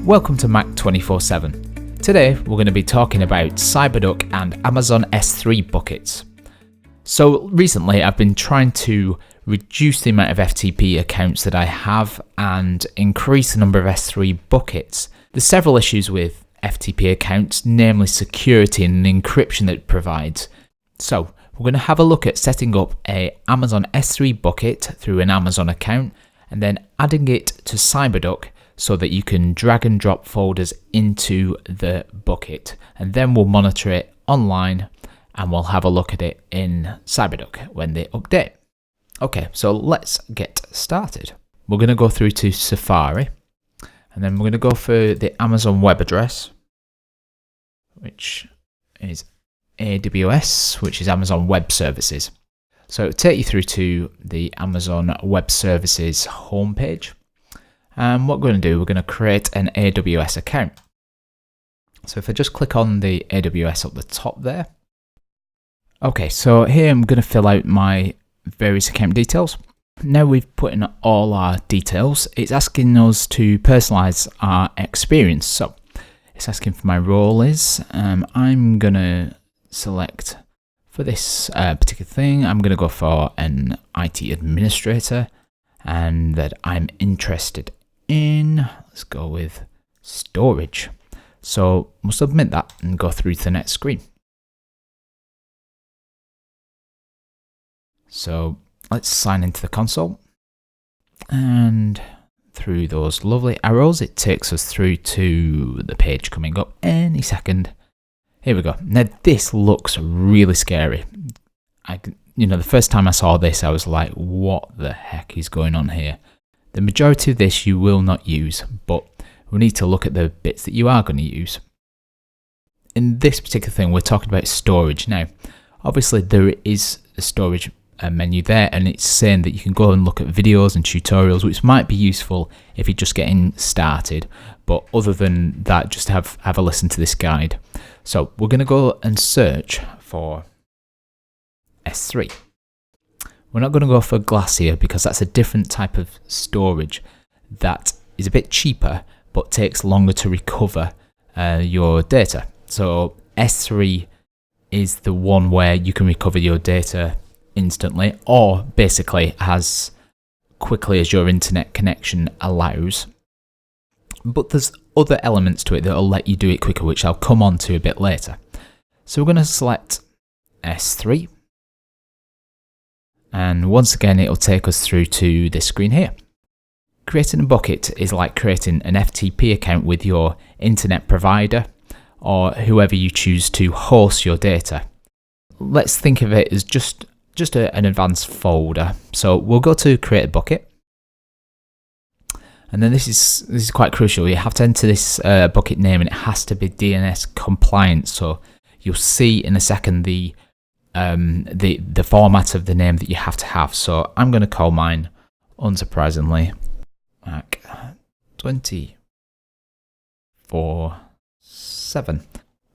Welcome to Mac 24/7. Today we're going to be talking about Cyberduck and Amazon S3 buckets. So recently I've been trying to reduce the amount of FTP accounts that I have and increase the number of S3 buckets. There's several issues with FTP accounts, namely security and encryption that it provides. So we're going to have a look at setting up a Amazon S3 bucket through an Amazon account and then adding it to Cyberduck so that you can drag and drop folders into the bucket, and then we'll monitor it online and we'll have a look at it in Cyberduck when they update. Okay, so let's get started. We're going to go through to Safari, and then we're going to go for the Amazon web address, which is AWS, which is Amazon Web Services. So it'll take you through to the Amazon Web Services homepage. And what we're going to do, we're going to create an AWS account. So if I just click on the AWS up the top there. Okay, so here I'm going to fill out my various account details. Now we've put in all our details, it's asking us to personalize our experience. So it's asking for my role is, I'm going to select for this particular thing, I'm going to go for an IT administrator and that I'm interested in, let's go with storage. So we'll submit that and go through to the next screen. So let's sign into the console, and through those lovely arrows it takes us through to the page coming up any second. Here we go. Now this looks really scary. The first time I saw this I was like, what the heck is going on here? The majority of this you will not use, but we need to look at the bits that you are going to use. In this particular thing, we're talking about storage. Now, obviously there is a storage menu there, and it's saying that you can go and look at videos and tutorials, which might be useful if you're just getting started. But other than that, just have a listen to this guide. So we're going to go and search for S3. We're not going to go for Glacier because that's a different type of storage that is a bit cheaper but takes longer to recover your data. So S3 is the one where you can recover your data instantly, or basically as quickly as your internet connection allows. But there's other elements to it that will let you do it quicker, which I'll come on to a bit later. So we're going to select S3. And once again, it'll take us through to this screen here. Creating a bucket is like creating an FTP account with your internet provider or whoever you choose to host your data. Let's think of it as just an advanced folder. So we'll go to create a bucket. And then this is quite crucial. You have to enter this bucket name, and it has to be DNS compliant. So you'll see in a second the format of the name that you have to have. So I'm going to call mine, unsurprisingly, Mac 24/7.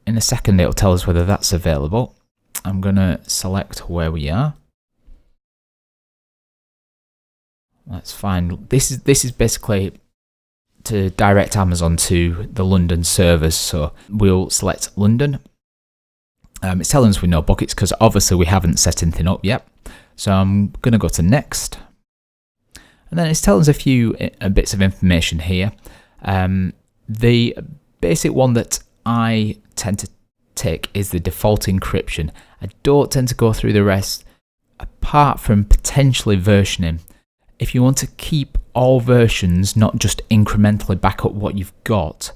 In a second it'll tell us whether that's available. I'm going to select where we are. Let's find, this is basically to direct Amazon to the London servers. So we'll select London. It's telling us with no buckets because obviously we haven't set anything up yet. So I'm going to go to next. And then it's telling us a few bits of information here. The basic one that I tend to take is the default encryption. I don't tend to go through the rest apart from potentially versioning. If you want to keep all versions, not just incrementally back up what you've got,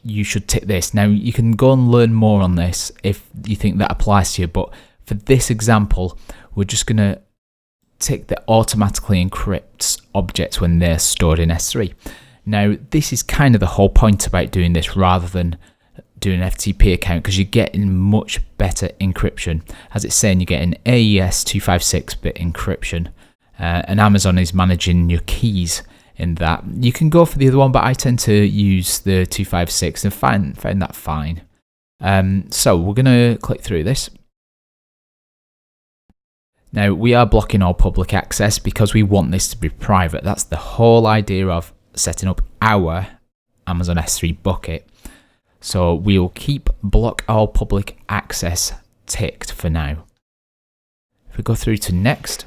you should tick this. Now you can go and learn more on this if you think that applies to you, but for this example we're just going to tick that automatically encrypts objects when they're stored in S3. Now this is kind of the whole point about doing this rather than doing an FTP account, because you're getting much better encryption. As it's saying, you're getting AES 256-bit encryption, and Amazon is managing your keys in that. You can go for the other one, but I tend to use the 256 and find that fine. So we're going to click through this. Now we are blocking all public access because we want this to be private. That's the whole idea of setting up our Amazon S3 bucket. So we'll keep block all public access ticked for now. If we go through to next,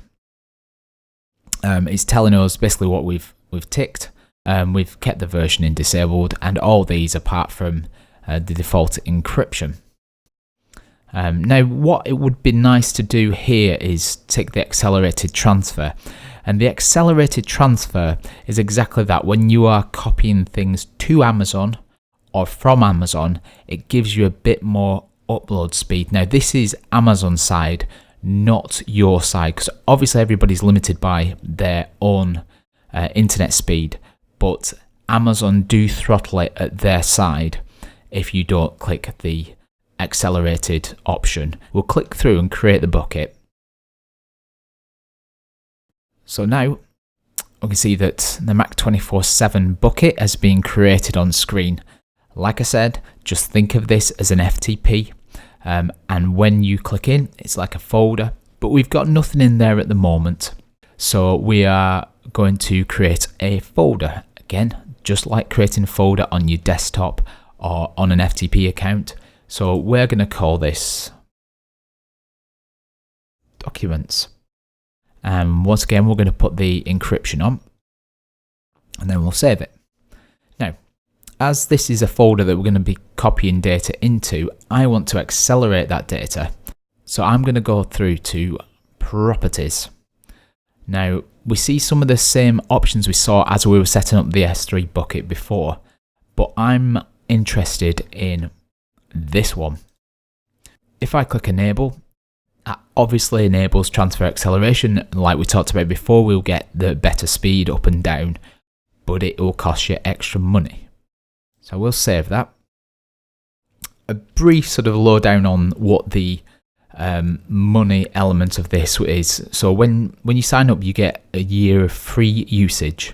it's telling us basically what we've ticked. We've kept the versioning disabled, and all these apart from the default encryption. Now, what it would be nice to do here is tick the accelerated transfer. And the accelerated transfer is exactly that. When you are copying things to Amazon or from Amazon, it gives you a bit more upload speed. Now, this is Amazon side, not your side, because obviously everybody's limited by their own internet speed, but Amazon do throttle it at their side if you don't click the accelerated option. We'll click through and create the bucket. So now we can see that the Mac 24/7 bucket has been created on screen. Like I said, just think of this as an FTP, and when you click in, it's like a folder, but we've got nothing in there at the moment. So we are going to create a folder again, just like creating a folder on your desktop or on an FTP account. So we're going to call this Documents. Once again, we're going to put the encryption on, and then we'll save it. Now, as this is a folder that we're going to be copying data into, I want to accelerate that data. So I'm going to go through to Properties. Now, we see some of the same options we saw as we were setting up the S3 bucket before, but I'm interested in this one. If I click Enable, that obviously enables transfer acceleration. Like we talked about before, we'll get the better speed up and down, but it will cost you extra money. So we'll save that. A brief sort of lowdown on what the money element of this is. So when you sign up, you get a year of free usage.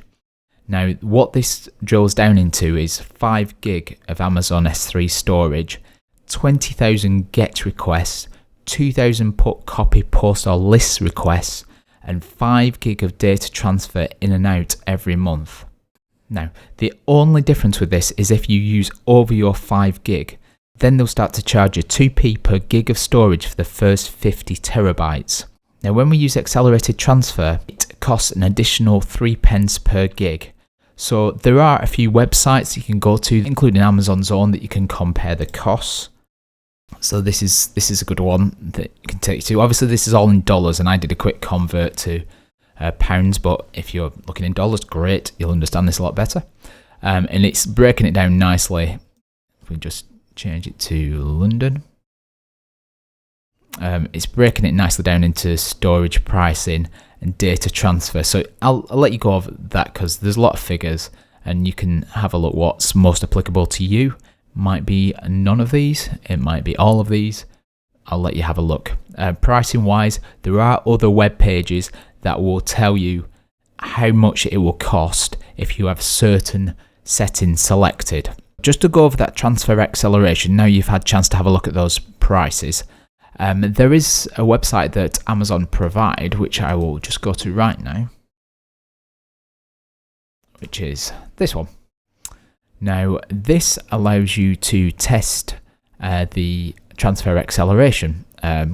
Now, what this drills down into is 5 gig of Amazon S3 storage, 20,000 GET requests, 2,000 put, copy, post or list requests, and 5 gig of data transfer in and out every month. Now, the only difference with this is if you use over your 5 gig, then they'll start to charge you 2p per gig of storage for the first 50 terabytes. Now, when we use accelerated transfer, it costs an additional 3 pence per gig. So there are a few websites you can go to, including Amazon's own, that you can compare the costs. So this is a good one that you can take you to. Obviously, this is all in dollars, and I did a quick convert to pounds, but if you're looking in dollars, great, you'll understand this a lot better. And it's breaking it down nicely. If we just change it to London, it's breaking it nicely down into storage pricing and data transfer. So I'll let you go over that because there's a lot of figures, and you can have a look what's most applicable to you. Might be none of these, it might be all of these. I'll let you have a look. Pricing wise, there are other web pages that will tell you how much it will cost if you have certain settings selected. Just to go over that transfer acceleration, now you've had a chance to have a look at those prices. There is a website that Amazon provide, which I will just go to right now, which is this one. Now, this allows you to test the transfer acceleration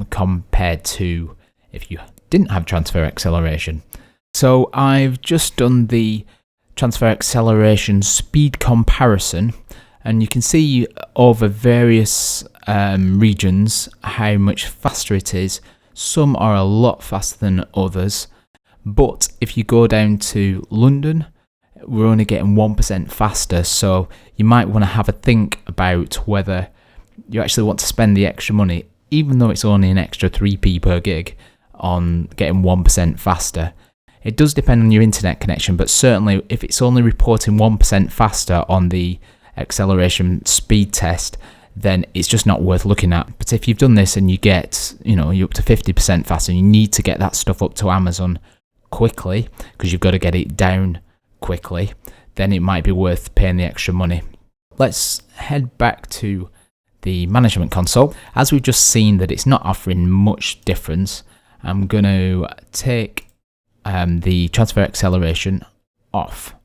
compared to if you didn't have transfer acceleration. So I've just done the transfer acceleration speed comparison, and you can see over various regions how much faster it is. Some are a lot faster than others, but if you go down to London, we're only getting 1% faster, so you might want to have a think about whether you actually want to spend the extra money, even though it's only an extra 3p per gig, on getting 1% faster. It does depend on your internet connection, but certainly if it's only reporting 1% faster on the acceleration speed test, then it's just not worth looking at. But if you've done this and you get, you're up to 50% faster, and you need to get that stuff up to Amazon quickly because you've got to get it down quickly, then it might be worth paying the extra money. Let's head back to the management console. As we've just seen that it's not offering much difference, I'm going to take the transfer acceleration off.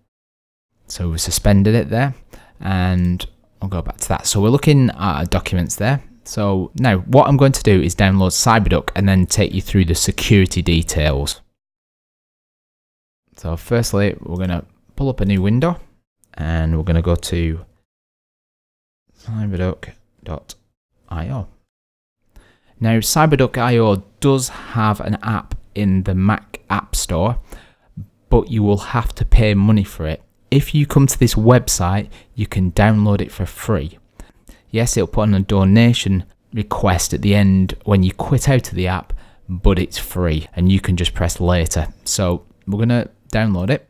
So we suspended it there. and I'll go back to that. So we're looking at our documents there. So now what I'm going to do is download Cyberduck and then take you through the security details. So firstly, we're going to pull up a new window and we're going to go to cyberduck.io. Now Cyberduck.io does have an app in the Mac App Store, but you will have to pay money for it. If you come to this website, you can download it for free. Yes, it'll put on a donation request at the end when you quit out of the app, but it's free and you can just press later. So we're going to download it.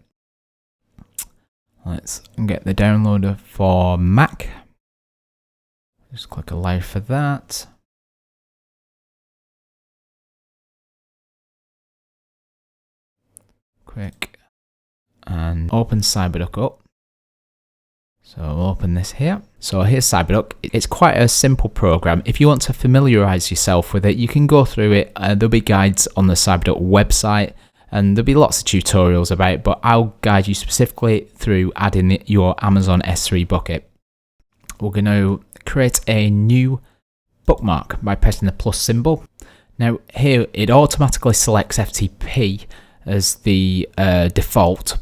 Let's get the downloader for Mac. Just click allow for that. Quick. And open Cyberduck up. So I'll open this here. So here's Cyberduck. It's quite a simple program. If you want to familiarize yourself with it, you can go through it. There'll be guides on the Cyberduck website and there'll be lots of tutorials about it, but I'll guide you specifically through adding your Amazon S3 bucket. We're going to create a new bookmark by pressing the plus symbol. Now here it automatically selects FTP as the default,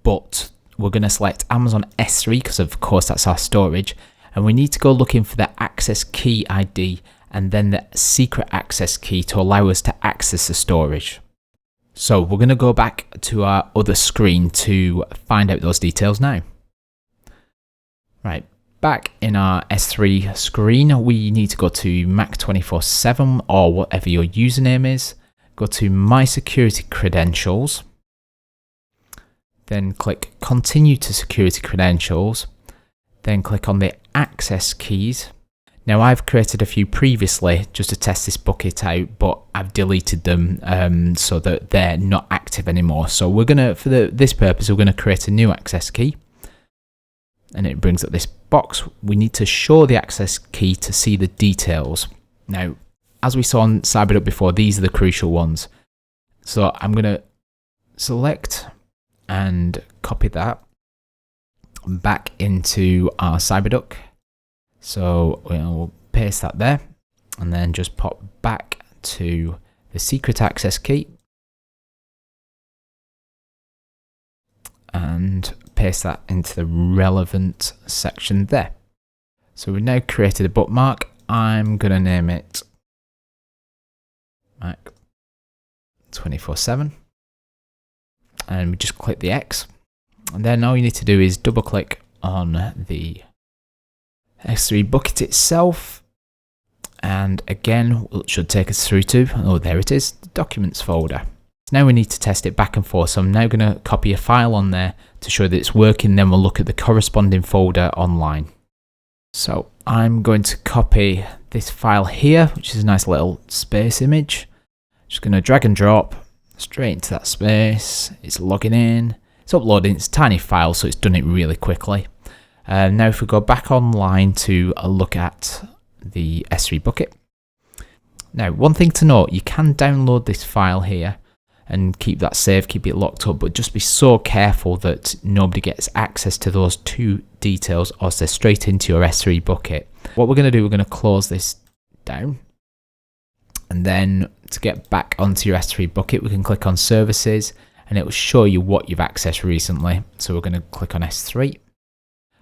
but we're going to select Amazon S3 because of course that's our storage, and we need to go looking for the access key ID and then the secret access key to allow us to access the storage. So we're going to go back to our other screen to find out those details now. Right, back in our S3 screen, we need to go to Mac 24/7 or whatever your username is. Go to My Security Credentials. Then click Continue to Security Credentials. Then click on the Access Keys. Now I've created a few previously just to test this bucket out, but I've deleted them so that they're not active anymore. So we're gonna, for this purpose, we're gonna create a new access key. And it brings up this box. We need to show the access key to see the details. Now, as we saw on Cyberduck before, these are the crucial ones. So I'm gonna select and copy that back into our Cyberduck. So we'll paste that there and then just pop back to the secret access key and paste that into the relevant section there. So we've now created a bookmark. I'm going to name it Mac 24/7 and we just click the X, and then all you need to do is double click on the S3 bucket itself, and again it should take us through to, oh there it is, the documents folder. Now we need to test it back and forth, so I'm now going to copy a file on there to show that it's working, then we'll look at the corresponding folder online. So I'm going to copy this file here, which is a nice little space image. Just going to drag and drop straight into that space. It's logging in, it's uploading, it's a tiny file so it's done it really quickly. Now if we go back online to look at the S3 bucket. Now one thing to note, you can download this file here and keep that saved, keep it locked up, but just be so careful that nobody gets access to those two details or they're straight into your S3 bucket. What we're going to do, we're going to close this down, and then to get back onto your S3 bucket we can click on services and it will show you what you've accessed recently. So we're going to click on S3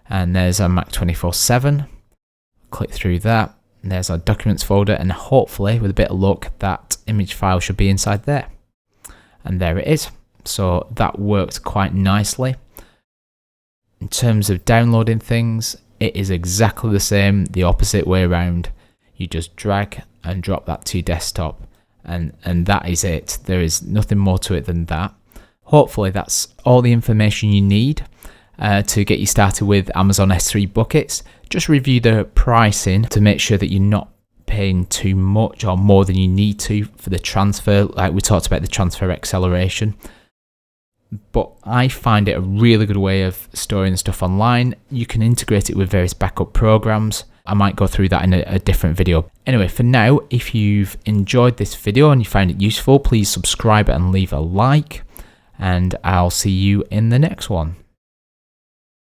and there's our Mac 24/7, click through that, and there's our documents folder, and hopefully with a bit of luck that image file should be inside there. And there it is. So that worked quite nicely. In terms of downloading things, it is exactly the same, the opposite way around. You just drag and drop that to your desktop, and that is it. There is nothing more to it than that. Hopefully that's all the information you need to get you started with Amazon S3 buckets. Just review the pricing to make sure that you're not paying too much or more than you need to for the transfer, like we talked about the transfer acceleration. But I find it a really good way of storing stuff online. You can integrate it with various backup programs. I might go through that in a different video. Anyway, for now, if you've enjoyed this video and you found it useful, please subscribe and leave a like, and I'll see you in the next one.